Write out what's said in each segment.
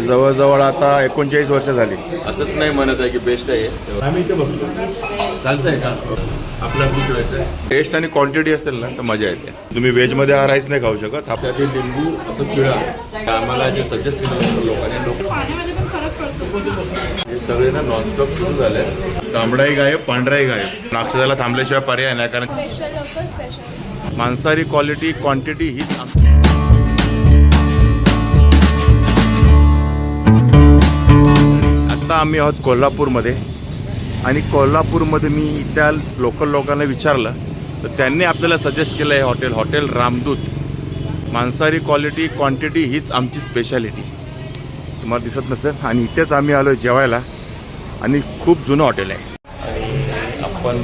जवळजवळ आता 39 वर्ष झाली. असंच नाही म्हणत आहे की बेस्ट आहे. आम्ही इथे बघतो चालतंय का आपला खूप चॉईस आहे. टेस्ट आणि क्वांटिटी असेल ना तर मजा येते. तुम्ही व्हेजमध्ये हा राईस नाही खाऊ शकत. त्यातील लिंबू असं पिळा आम्हाला जे सजेस्ट केलं लोकांनी हे सगळे ना नॉनस्टॉप सुरू झाले. तांबडाही गायब पांढराही गायब. नागशेदाला थांबल्याशिवाय पर्याय नाही कारण मांसाहारी क्वालिटी क्वांटिटी हीच आता आम्ही आहोत कोल्हापूरमध्ये आणि कोल्हापूरमध्ये मी इथल्या लोकल लोकांना विचारलं तर त्यांनी आपल्याला सजेस्ट केलं आहे हॉटेल रामदूत. मांसाहारी क्वालिटी क्वांटिटी हीच आमची स्पेशालिटी. तुम्हाला दिसत नसेल आणि इथेच आम्ही आलो जेवायला आणि खूप जुनं हॉटेल आहे. आणि आपण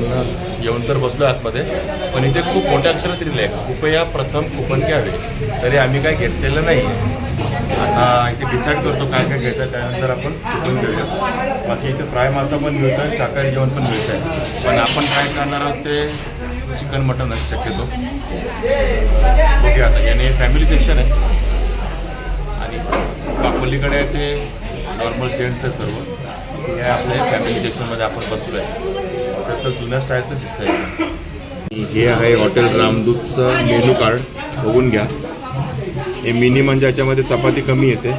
येऊन तर बसलो आतमध्ये पण इथे खूप मोठ्या अक्षरात दिलेलं आहे कृपया प्रथम कुपन घ्यावे. तरी आम्ही काय घेतलेलं नाही. आता इथे डिसाईड करतो काय काय घ्यायचं त्यानंतर आपण कुपन घेऊया. बाकी इथे फ्राय मासा पण मिळतो आहे शाकाहारी जेवण पण मिळतं आहे. पण आपण काय करणार आहोत ते चिकन मटन शक्यतो बघूया. आता याने फॅमिली सेक्शन आहे आणि बापल्लीकडे ते नॉर्मल जेंट्स आहे सर्व. हे आपल्या फॅमिली सेक्शनमध्ये आपण बसलो आहे. तर जुन्या स्टाईलचं दिसतं आहे. हे आहे हॉटेल रामदूतचं मेनू कार्ड बघून घ्या. हे मिनी म्हणजे याच्यामध्ये चपाती कमी येते.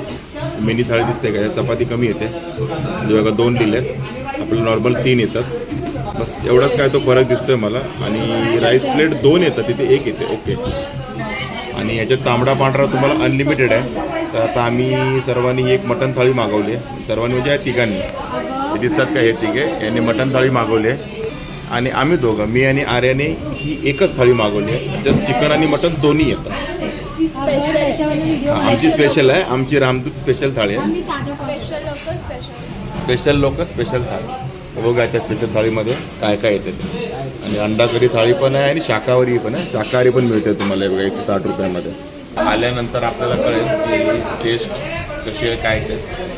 मिनी थाळी दिसते का या चपाती कमी येते म्हणजे बघा 2 दिलेत. आपलं नॉर्मल 3 येतात. बस एवढाच काय तो फरक दिसतोय मला. आणि राईस प्लेट 2 येतात तिथे 1 येते. ओके. आणि याच्यात तांबडा पांढरा तुम्हाला अनलिमिटेड आहे. तर आता आम्ही सर्वांनी एक मटण थाळी मागवली आहे. सर्वांनी म्हणजे या तिघांनी हे दिसतात का हे तिघे यांनी मटण थाळी मागवली आहे. आणि आम्ही दोघं मी आणि आर्याने ही एकच थाळी मागवली आहे. त्याच्यात चिकन आणि मटण दोन्ही येतं. आमची स्पेशल आहे. आमची रामदूत स्पेशल थाळी आहे. स्पेशल लोक स्पेशल थाळी बघा. त्या स्पेशल थाळीमध्ये काय काय येते ते. आणि अंडा करी थाळी पण आहे आणि शाकाहारी पण आहे. शाकाहारी पण मिळते तुम्हाला बघा 160 रुपयामध्ये. आल्यानंतर आपल्याला कळेल की टेस्ट कशी आहे काय ते.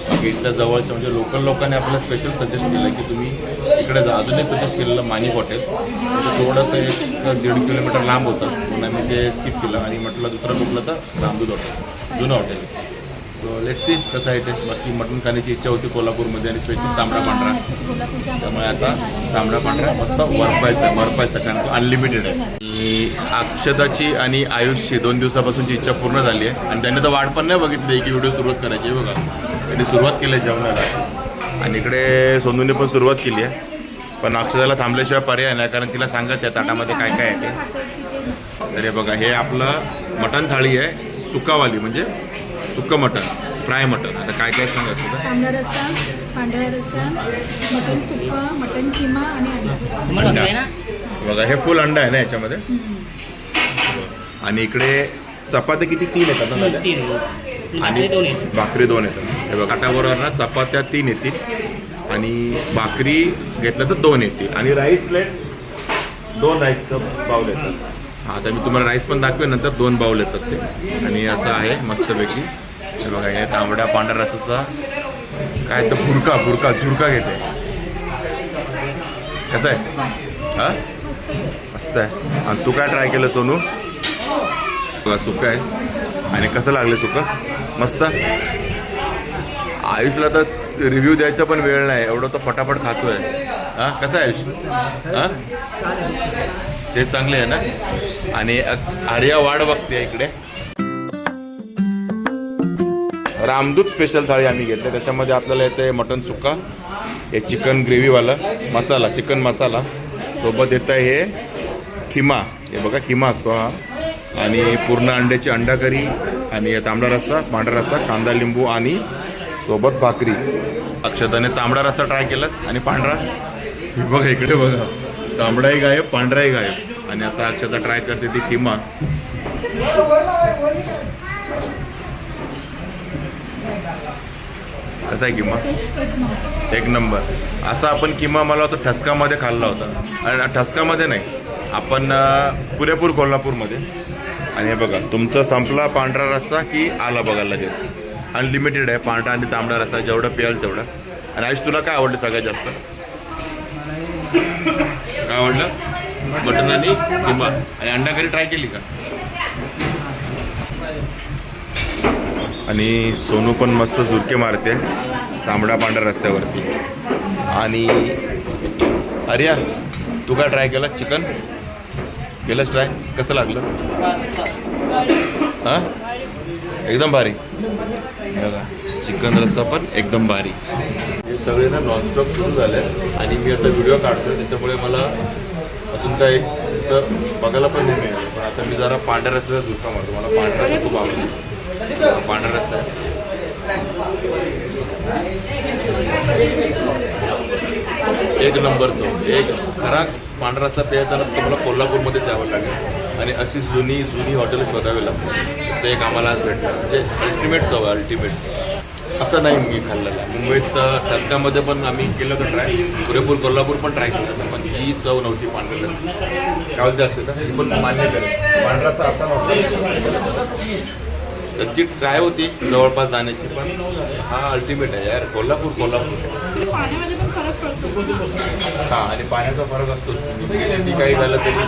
बाकी इथल्या जवळच्या म्हणजे लोकल लोकांनी आपल्याला स्पेशल सजेस्ट केलं की तुम्ही इकडे जा. अजून एक सजेस्ट केलेलं मानिक हॉटेल. थोडंसं 1.5 किलोमीटर लांब होतं म्हणून आम्ही ते स्किप केलं आणि म्हटलं दुसरं कुठलं तर रामदूत हॉटेल जुनं हॉटेल. सो लेट्स सी कसं आहे ते. बाकी मटण खाण्याची इच्छा होती कोल्हापूरमध्ये आणि स्पेशल तांबडा पांढरा. त्यामुळे आता तांबडा पांढरा मस्त वरपायचा कारण तो अनलिमिटेड आहे. अक्षदाची आणि आयुषची 2 दिवसापासूनची इच्छा पूर्ण झाली आहे. आणि त्यांनी तर वाट पण नाही बघितली की व्हिडिओ सुरुवात करायची. बघा त्यांनी सुरुवात केली आहे जेवणाला. आणि इकडे सोनूने पण सुरुवात केली आहे. पण अक्षदाला थांबल्याशिवाय पर्याय नाही कारण तिला सांगत आहे ताटामध्ये काय काय आहे ते. तर हे बघा हे आपलं मटण थाळी आहे सुकावाली म्हणजे सुक्कं मटण फ्राय मटण. आता काय काय सांगायचं तांबडा रस्सा पांढरा रस्सा मटण सुक्का मटण किमा आणि अंडा. बघा हे फुल अंडा आहे ना याच्यामध्ये. आणि इकडे चपात्या किती 3 येतात ना आणि भाकरी 2 येतात. हे बघा काटाबरोबर ना चपात्या 3 येतील आणि भाकरी घेतलं तर 2 येतील. आणि राईस प्लेट 2 राईसचं बाउल येतात. आता मी तुम्हाला राईस पण दाखवेन नंतर 2 बाउल येतात ते. आणि असं आहे मस्तपैकी. हे बघा हे तांबड्या पांढऱ्या रसाचा काय तर बुरका झुरका घेते. कसं आहे हां मस्त आहे. आणि तू काय ट्राय केलं सोनू? बघा सुक्का आहे. आणि कसं लागलं सुक्का? मस्त. आयुषला तर रिव्ह्यू द्यायचा पण वेळ नाही एवढं तो फटाफट खातोय. हां कसं आहे आयुष? हां ते चांगले आहे ना. आणि आर्या वाढ बघते इकडे. रामदूत स्पेशल थाळी आम्ही घेतली. त्याच्यामध्ये आपल्याला येते मटन सुक्का हे चिकन ग्रेव्हीवाला मसाला चिकन मसाला सोबत येतं हे खिमा. हे बघा खिमा असतो हा. आणि पूर्ण अंड्याची अंडा करी आणि तांबडा रस्सा पांढरा रस्सा कांदा लिंबू आणि सोबत भाकरी. अक्षताने तांबडा रस्सा ट्राय केलास आणि पांढरा हे बघा इकडे बघा तांबडाही गायब पांढराही गायब. आणि आता अक्षता ट्राय करते ती खिमा. कसा आहे किमा? 1 नंबर. असा आपण किमा मला होता ठसकामध्ये खाल्ला होता. आणि ठसकामध्ये नाही आपण पुरेपूर कोल्हापूरमध्ये. आणि हे बघा तुमचा संपला पांढरा रस्सा की आला बघा लगेच. अनलिमिटेड आहे पांढरा आणि तांबडा रस्सा जेवढं प्याल तेवढं. आणि आयुष तुला काय आवडलं सगळ्यात जास्त? काय आवडलं? मटन आणि किमा. आणि अंडा करी ट्राय केली का? आणि सोनू पण मस्त झुरके मारते तांबडा पांढऱ्या रस्त्यावरती. आणि आर्या, तू काय ट्राय केला? चिकन केलंच ट्राय? कसं लागलं? हां, एकदम भारी. चिकन रस्सा पण एकदम भारी. हे सगळे ना नॉनस्टॉप सुरू झाले आणि मी आता व्हिडिओ काढतो, त्याच्यामुळे मला अजून काही असं बघायला पण नाही मिळालं. पण आता मी जरा पांढऱ्या रस्त्याचा झुरका मारतो. मला पांढरा रस्सा खूप आवडतो. पांढरा रस्सा आहे. एक नंबर चव. एक खरा पांढरा रस्सा प्यायताना तुम्हाला कोल्हापूरमध्ये जावं लागेल आणि अशी जुनी हॉटेल शोधावी लागतात. ते एक आम्हाला आज भेटलं. म्हणजे अल्टिमेट चव आहे, अल्टिमेट. असं नाही मी खाल्लेलं आहे. मुंबईत ठसकामध्ये पण आम्ही केलं होतं ट्राय, पुरेपूर कोल्हापूर पण ट्राय केलं होतं, पण ही चव नव्हती पांढऱ्याला. काय बोलते अक्षता? ही पण मान्य करेल. पांढरा रस्सा असा नव्हता. त्याची ट्राय होती जवळपास जाण्याची, पण हा अल्टिमेट आहे यार. कोल्हापूर पाण्यामध्ये पण फरक पडतो. हां, आणि पाण्याचा फरक असतोच. तुम्ही काही झालं तरी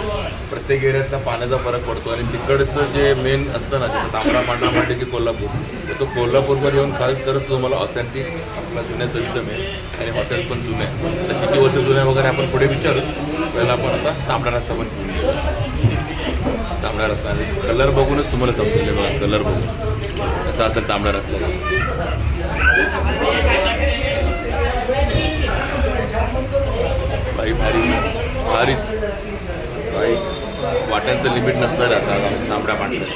प्रत्येक एरियातला पाण्याचा फरक पडतो. आणि तिकडचं जे मेन असतं ना, त्याचं तांबडा पांढरा म्हटलं की कोल्हापूर, तर तो कोल्हापूरवर येऊन खाल तरच तुम्हाला ऑथेंटिक आपला जुन्या चवीचं मिळेल. आणि हॉटेल पण जुनं आहे. आता किती वर्ष जुनं आहे वगैरे आपण पुढे विचारू. पहिला आपण आता तांबडा रस्सा पण घेऊन येऊ. तांबडा रस्सा आणि कलर बघूनच तुम्हाला समजेल. बघा कलर बघून कसा असेल तांबडा रस्सा. बाई भारीच बाई. वाट्यांचं लिमिट नसणार आता तांबड्या पांढऱ्या.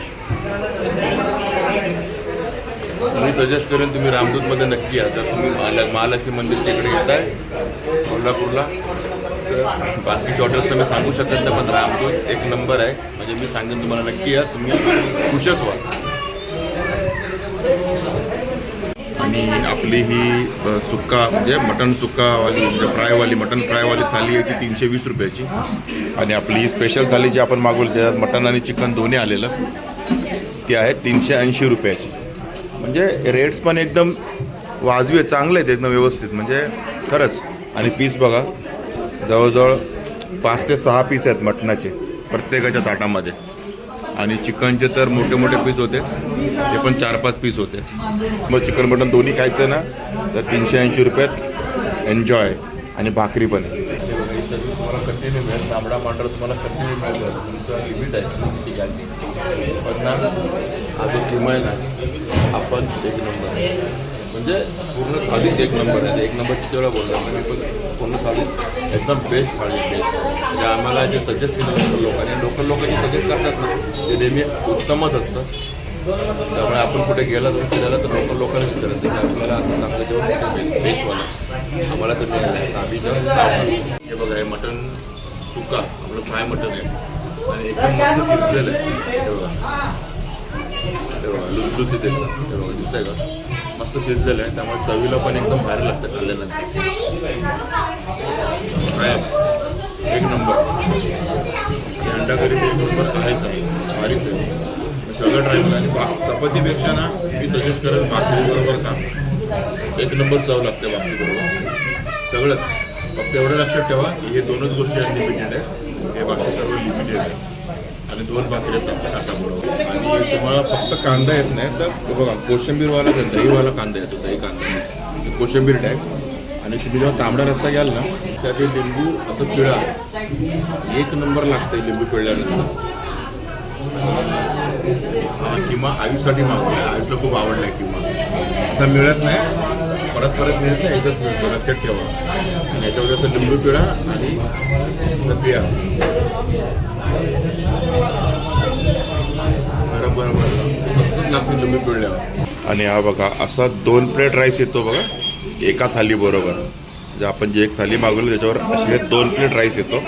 मी सजेस्ट करेन तुम्ही रामदूतमध्ये नक्की या. जर तुम्ही महालक्ष्मी मंदिरच्या इकडे येत आहे कोल्हापूरला, तर बाकीच्या हॉटेलचं मी सांगू शकत नाही, पण रामदूत एक नंबर आहे. म्हणजे मी सांगेन तुम्हाला नक्की या, तुम्ही खुशच व्हा. आणि आपली ही सुक्का म्हणजे मटन सुक्कावाली म्हणजे फ्रायवाली मटन फ्रायवाली थाली आहे ती 320 रुपयाची. आणि आपली ही स्पेशल थाली जी आपण मागवली त्याच्यात मटन आणि चिकन दोन्ही आलेलं, ती आहे 380 रुपयाची. म्हणजे रेट्स पण एकदम वाजवी आहेत, चांगले आहेत एकदम व्यवस्थित म्हणजे खरंच. आणि पीस बघा, जवळजवळ 5 ते 6 पीस आहेत मटणाचे प्रत्येकाच्या ताटामध्ये. आणि चिकनचे तर मोठे पीस होते, ते पण 4-5 पीस होते. मग चिकन मटन दोन्ही खायचं ना तर 380 रुपयात एन्जॉय. आणि भाकरी पण आहे. ही सर्विस तुम्हाला कंटिन्यू मिळेल. तांबडा पांढरा तुम्हाला कंटिन्यू मिळेल. तुमचं लिमिट आहे किती घ्यायची. पण ना हा जो किमा आहे ना, आपण एक नंबर म्हणजे पूर्ण थालीच एक नंबर आहे. एक नंबर किती वेळा बोलला मी, पण पूर्ण थालीच एकदम बेस्ट थाळी बेस्ट. म्हणजे आम्हाला जे सजेस्ट केलं लोकांनी, लोकल जे सजेस्ट करतात ना ते नेहमी उत्तमच असतं. त्यामुळे आपण कुठे गेला तर फिरायला तर लोकांना विचारायचं की आपल्याला असं चांगलं जेवण बेस्टवाला आम्हाला तर मिळालं. आम्ही जर हे बघा, हे मटन सुका आपलं फ्राय मटन आहे आणि एकदम मस्त शिजलेलं आहे. हे बघा लुसलुसीत एकदम. हे बघा दिसतंय का, मस्त शिजलेलं आहे. त्यामुळे चवीला पण एकदम भारी लागतं खाल्ल्यानंतर. काय एक नंबर. अंडा करी एक नंबर खायचं भारीच आहे. सगळं ट्राय करा. आणि चपातीपेक्षा ना मी सजेस्ट करेल भाकरीबरोबर खा. एक नंबर चव लागते भाकरीबरोबर सगळंच. फक्त एवढं लक्षात ठेवा की हे दोनच गोष्टी अनलिमिटेड आहे, हे बाकी सर्व लिमिटेड आहे. आणि 2 भाकरी आहेत आपल्या ताटाबरोबर. आणि तुम्हाला फक्त कांदा येत नाही तर बघा कोशिंबीरवाला दहीवाला कांदा येतो, दही कांदा मिक्स कोशिंबीर टाईप. आणि तुम्ही जेव्हा तांबडा रस्सा घ्याल ना त्यात लिंबू असं पिळा, एक नंबर लागतं लिंबू पिळल्यानंतर. किंवा आयुषसाठी मागवलं, आयुषला खूप आवडला आहे किंवा. असा मिळत नाही, परत मिळत नाही, एकच मिळतो लक्षात ठेवा. आणि याच्यामध्ये असं लिंबू पिळा आणि पिया बरोबर मस्तच लागतं लिंबू पिळल्यावर. आणि हा बघा असा 2 प्लेट राईस येतो बघा एका थालीबरोबर. म्हणजे आपण जे एक थाली मागवली त्याच्यावर असे 2 प्लेट राईस येतो.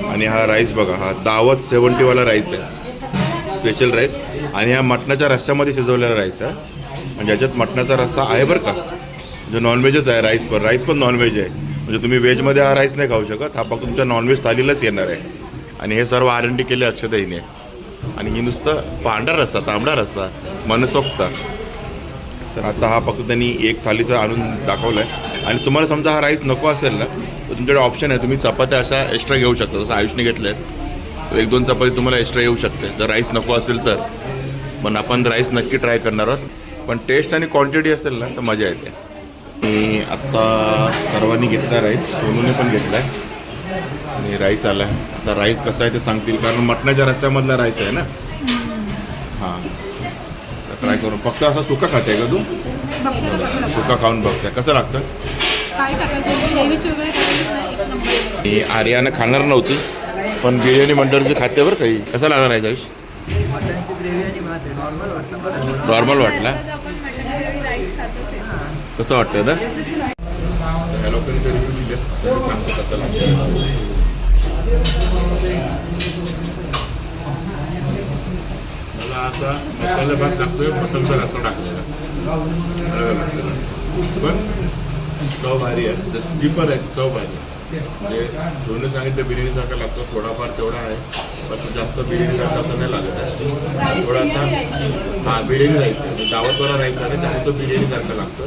आणि हा राईस बघा, हा दावत 70वाला राईस आहे, स्पेशल राईस. आणि ह्या मटणाच्या रस्स्यामध्ये शिजवलेला राईस आहे. म्हणजे याच्यात मटणाचा रस्सा आहे बरं का, म्हणजे नॉनव्हेजच आहे. राईस पण नॉनव्हेज आहे. म्हणजे तुम्ही व्हेजमध्ये हा राईस नाही खाऊ शकत, हा फक्त तुमच्या नॉनव्हेज थालीलाच येणार आहे. आणि हे सर्व R&D केले अक्षताईने. आणि ही नुसतं पांढरा रस्सा तांबडा रस्सा मनसोक्त. तर आता हा फक्त त्यांनी एक थालीचा आणून दाखवला आहे. आणि तुम्हाला समजा हा राईस नको असेल ना तर तुमच्याकडे ऑप्शन आहे, तुम्ही चपात्या अशा एक्स्ट्रा घेऊ शकता. जसं आयुषने घेतल्या आहेत 1-2 चपाती तुम्हाला एक्स्ट्रा येऊ शकते जर राईस नको असेल तर. पण आपण राईस नक्की ट्राय करणार आहोत. पण टेस्ट आणि क्वांटिटी असेल ना तर मजा येते. मी आत्ता सर्वांनी घेतला राईस, सोनूने पण घेतला आहे आणि राईस आला आहे. आता राईस कसा आहे ते सांगतील, कारण मटणाच्या रस्स्यामधला राईस आहे ना. हां, तर ट्राय करून. फक्त असा सुका खाते का तू? सुका खाऊन बघते कसं लागतं. काय टाकायचं ग्रेव्हीची वगैरे टाकायची नाही, एक नंबर. मी आर्यानं खाणार नव्हती, पण बिर्याणी म्हटल्यावर ती खाते बरं काही. कसं लागणार आहे जाईश? मटनची ग्रेव्ही आणि भात आहे नॉर्मल वाटला मला. नॉर्मल वाटला. आपण मटन ग्रेव्ही राईस खातो सेम. कसं वाटतं ना? ह्या लोकांनी ते रिव्ह्यू दिले, तर मी सांगतो कसं लागतं. मला असा मसाला भात टाकतोय, मटनचा रस्सा टाकलेला पण चव भारी आहे. ती पण आहे चव भारी. म्हणजे दोन्ही सांगितलं बिर्याणीसारखा लागतो, थोडाफार तेवढा आहे, पण जास्त बिर्याणीसारखा असं नाही लागत आहे थोडा. आता हां, बिर्याणी राईस आहे, दावतवाला राईस आहे, त्यामुळे तो बिर्याणीसारखा लागतो.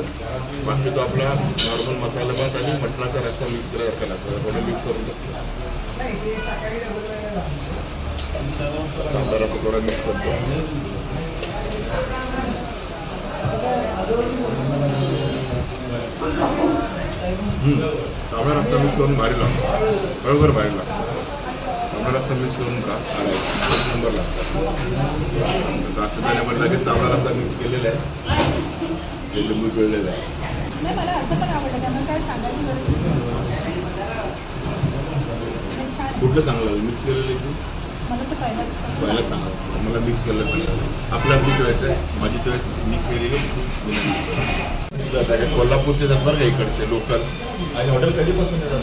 बाकी तो आपला नॉर्मल मसाला भात आणि मटणाचा रस्सा मिक्स केल्यासारखा लागतो. थोडं मिक्स करून घेतो, रस्सा थोडा मिक्स करतो. तांबडा रस्सा मिक्स करून भारी लागतो, बरोबर भारी लागतो. तांबडा रस्सा मिक्स करून का एक नंबर लागतो. आता त्याने म्हटलं की तांबडा रस्सा मिक्स केलेला आहे, ते लिंबू पिळलेलं आहे. नाही, मला असं पण आवडतं, त्यामुळे काय सांगायची गरज नाही. छान. कुठलं चांगलं मिक्स केलेलं आहे? मला तर पहिला चांगलं, मला मिक्स केलं चांगलं. आपली चॉईस आहे, माझी चॉईस मिक्स केलेली. कोल्हापूरचे जात बरं का इकडचे लोकल. आणि हॉटेल कधीपासून येतात?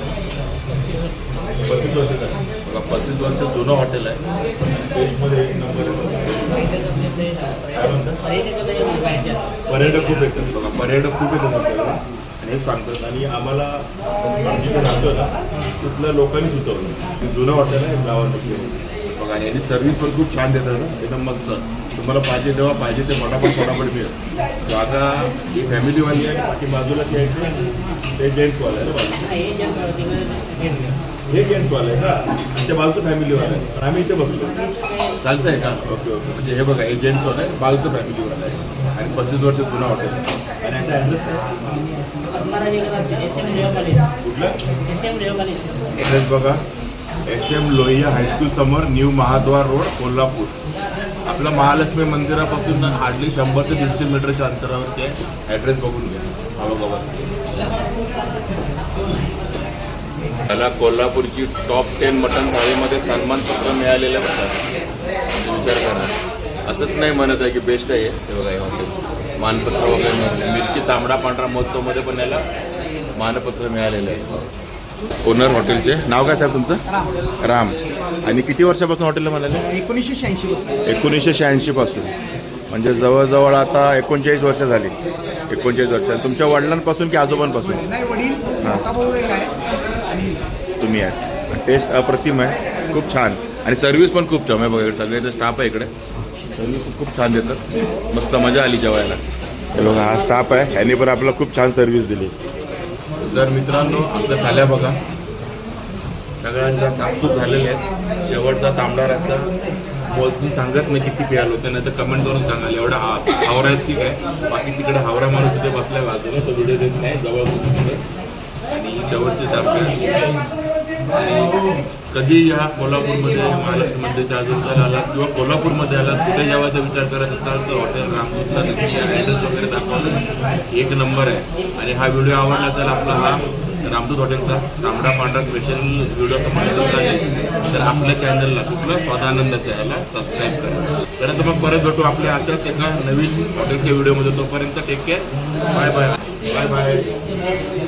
35 वर्ष झाली बघा. 35 वर्ष जुनं हॉटेल आहे. टेस्टमध्ये एक नंबर आहे. काय म्हणतात? पर्यटक खूप येतात बघा, पर्यटक खूप येतात हॉटेलला आणि हे सांगतात. आणि आम्हाला आम्ही जिथे राहतो ना तिथल्या लोकांनी सुचवलं. जुनं हॉटेल आहे गावामध्ये बघा. आणि सर्व्हिस पण खूप छान देतात ना, एकदम मस्त. तुम्हाला पाहिजे तेव्हा पाहिजे ते फटाफट मिळेल. आता ही फॅमिलीवाली आहे, बाकी बाजूला जे आहे ते जेंट्सवाला आहे ना बाजू. हे जेंट्सवाला आहे का? आमच्या बाजूचं फॅमिलीवाला आहे, पण आम्ही इथे बसलो. चालतं आहे का? Okay okay. म्हणजे हे बघा, हे जेंट्सवाला आहे, बाजूचं फॅमिलीवाला आहे आणि 35 वर्ष जुना हॉटेल. आणि याचा ॲड्रेस कुठला? ॲड्रेस बघा, SM लोहिया हायस्कूल समोर, न्यू महाद्वार रोड, कोल्हापूर. आपलं महालक्ष्मी मंदिरापासून हार्डली 100 ते 150 मीटरच्या अंतरावरती आहे. ॲड्रेस बघून घ्या. मला कोल्हापूरची टॉप 10 मटण थाळीमध्ये सन्मानपत्र मिळालेलं होतं. विचार करा, असंच नाही म्हणत आहे की बेस्ट आहे हे बघा. हे हॉटेल मानपत्र वगैरे, मिरची तांबडा पांढरा महोत्सवमध्ये पण याला मानपत्र मिळालेलं आहे. ओनर हॉटेलचे नाव काय साहेब तुमचं? राम. आणि किती वर्षापासून हॉटेलला म्हणाले? 1986 पासून. 1986 पासून, म्हणजे जवळजवळ आता 39 वर्ष झाली. 39 वर्ष. तुमच्या वडिलांपासून की आजोबांपासून? नाही, वडील मोठा भाऊ एक आहे आणि तुम्ही आहे. टेस्ट अप्रतिम आहे, खूप छान. आणि सर्व्हिस पण खूप छान आहे बघा. इकडे सगळे स्टाफ आहे, इकडे सर्व्हिस खूप छान देतात. मस्त मजा आली जेवायला. हे बघा, हा स्टाफ आहे, ह्याने पण आपल्याला खूप छान सर्व्हिस दिली. तर मित्रांनो, आपल्या थाल्या बघा सगळ्यांच्या साफसूफ झालेल्या आहेत. शेवटचा तांबडा रस्सा बोलून सांगत नाही किती प्यायला होतं, नाही तर कमेंट करून सांगाल. एवढा हावराच की काय. बाकी तिकडे हावरा माणूस तिथे बसलाय बाजूला, तो व्हिडिओ देत नाही, जवळ तिकडे. आणि शेवटचे तांबडे. कधी या कोल्हापूरमध्ये महालक्ष्मी मंदिरच्या आजूबाजूला आलात किंवा कोल्हापूरमध्ये आलात, कुठे जेवायचा विचार करत असाल तर हॉटेल रामदूतला नक्की ॲड्रेस वगैरे दाखवलं, एक नंबर आहे. आणि हा व्हिडिओ आवडला तर आपला हा रामदूत हॉटेलचा तांबडा पांढरा स्पेशल व्हिडिओ समजला चालेल तर आपल्या चॅनलला कुठलं स्वादानंदाचं याला सबस्क्राईब करा. तर मग परत भेटू आपल्या अशाच एका नवीन हॉटेलच्या व्हिडिओमध्ये. तोपर्यंत take care. Bye bye. Bye bye.